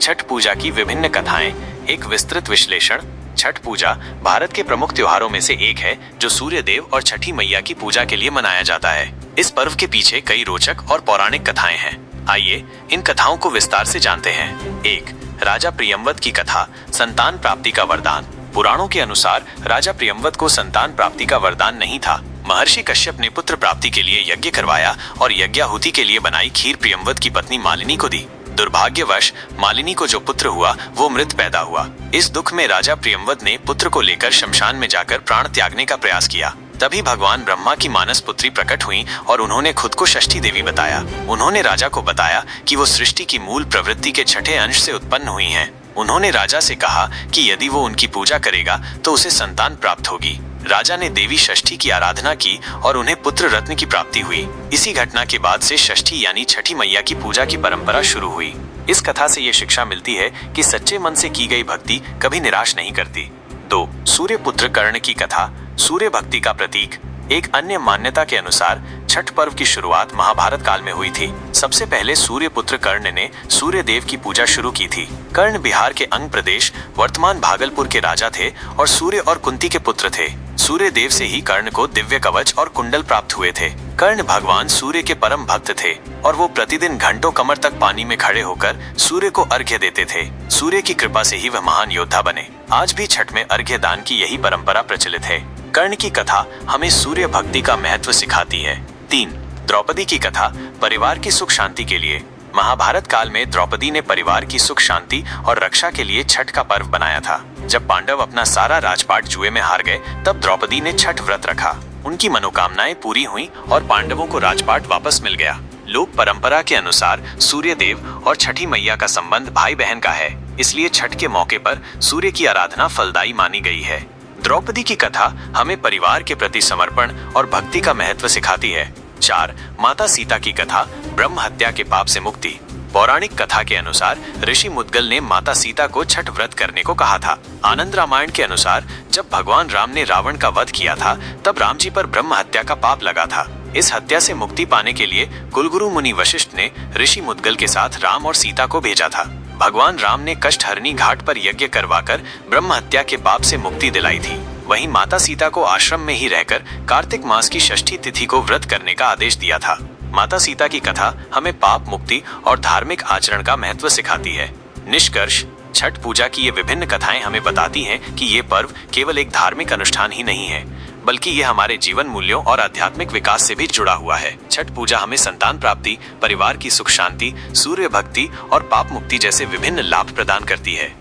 छठ पूजा की विभिन्न कथाएं, एक विस्तृत विश्लेषण। छठ पूजा भारत के प्रमुख त्योहारों में से एक है जो सूर्य देव और छठी मैया की पूजा के लिए मनाया जाता है। इस पर्व के पीछे कई रोचक और पौराणिक कथाएं हैं। आइए इन कथाओं को विस्तार से जानते हैं। 1. राजा प्रियंवद की कथा, संतान प्राप्ति का वरदान। पुराणों के अनुसार राजा प्रियंवद को संतान प्राप्ति का वरदान नहीं था। महर्षि कश्यप ने पुत्र प्राप्ति के लिए यज्ञ करवाया और यज्ञाहुति के लिए बनाई खीर प्रियंवद की पत्नी मालिनी को दी। दुर्भाग्यवश मालिनी को जो पुत्र हुआ वो मृत पैदा हुआ। इस दुख में राजा प्रियंवद ने पुत्र को लेकर शमशान में जाकर प्राण त्यागने का प्रयास किया। तभी भगवान ब्रह्मा की मानस पुत्री प्रकट हुई और उन्होंने खुद को षष्ठी देवी बताया। उन्होंने राजा को बताया कि वो सृष्टि की मूल प्रवृत्ति के छठे अंश से उत्पन्न हुई हैं। उन्होंने राजा से कहा कि यदि वो उनकी पूजा करेगा तो उसे संतान प्राप्त होगी। राजा ने देवी षष्ठी की आराधना की और उन्हें पुत्र रत्न की प्राप्ति हुई। इसी घटना के बाद से षष्ठी यानी छठी मैया की पूजा की परंपरा शुरू हुई। इस कथा से ये शिक्षा मिलती है कि सच्चे मन से की गई भक्ति कभी निराश नहीं करती। 2. सूर्य पुत्र कर्ण की कथा, सूर्य भक्ति का प्रतीक। एक अन्य मान्यता के अनुसार छठ पर्व की शुरुआत महाभारत काल में हुई थी। सबसे पहले सूर्य पुत्र कर्ण ने सूर्य देव की पूजा शुरू की थी। कर्ण बिहार के अंग प्रदेश वर्तमान भागलपुर के राजा थे और सूर्य और कुंती के पुत्र थे। सूर्य देव से ही कर्ण को दिव्य कवच और कुंडल प्राप्त हुए थे। कर्ण भगवान सूर्य के परम भक्त थे और वो प्रतिदिन घंटों कमर तक पानी में खड़े होकर सूर्य को अर्घ्य देते थे। सूर्य की कृपा से ही वह महान योद्धा बने। आज भी छठ में अर्घ्य दान की यही परंपरा प्रचलित है। कर्ण की कथा हमें सूर्य भक्ति का महत्व सिखाती है। 3. द्रौपदी की कथा, परिवार की सुख शांति के लिए। महाभारत काल में द्रौपदी ने परिवार की सुख शांति और रक्षा के लिए छठ का पर्व बनाया था। जब पांडव अपना सारा राजपाट जुए में हार गए तब द्रौपदी ने छठ व्रत रखा। उनकी मनोकामनाएं पूरी हुई और पांडवों को राजपाट वापस मिल गया। लोक परंपरा के अनुसार सूर्य देव और छठी मैया का संबंध भाई बहन का है, इसलिए छठ के मौके पर सूर्य की आराधना फलदायी मानी गई है। द्रौपदी की कथा हमें परिवार के प्रति समर्पण और भक्ति का महत्व सिखाती है। 4. माता सीता की कथा, ब्रह्म हत्या के पाप से मुक्ति। पौराणिक कथा के अनुसार ऋषि मुद्गल ने माता सीता को छठ व्रत करने को कहा था। आनंद रामायण के अनुसार जब भगवान राम ने रावण का वध किया था तब राम जी पर ब्रह्म हत्या का पाप लगा था। इस हत्या से मुक्ति पाने के लिए कुलगुरु मुनि वशिष्ठ ने ऋषि मुद्गल के साथ राम और सीता को भेजा था। भगवान राम ने कष्टहरणी घाट पर यज्ञ करवाकर ब्रह्म हत्या के पाप से मुक्ति दिलाई थी। वहीं माता सीता को आश्रम में ही रहकर कार्तिक मास की षष्ठी तिथि को व्रत करने का आदेश दिया था। माता सीता की कथा हमें पाप मुक्ति और धार्मिक आचरण का महत्व सिखाती है। निष्कर्ष, छठ पूजा की ये विभिन्न कथाएं हमें बताती हैं कि ये पर्व केवल एक धार्मिक अनुष्ठान ही नहीं है, बल्कि ये हमारे जीवन मूल्यों और आध्यात्मिक विकास से भी जुड़ा हुआ है। छठ पूजा हमें संतान प्राप्ति, परिवार की सुख शांति, सूर्य भक्ति और पाप मुक्ति जैसे विभिन्न लाभ प्रदान करती है।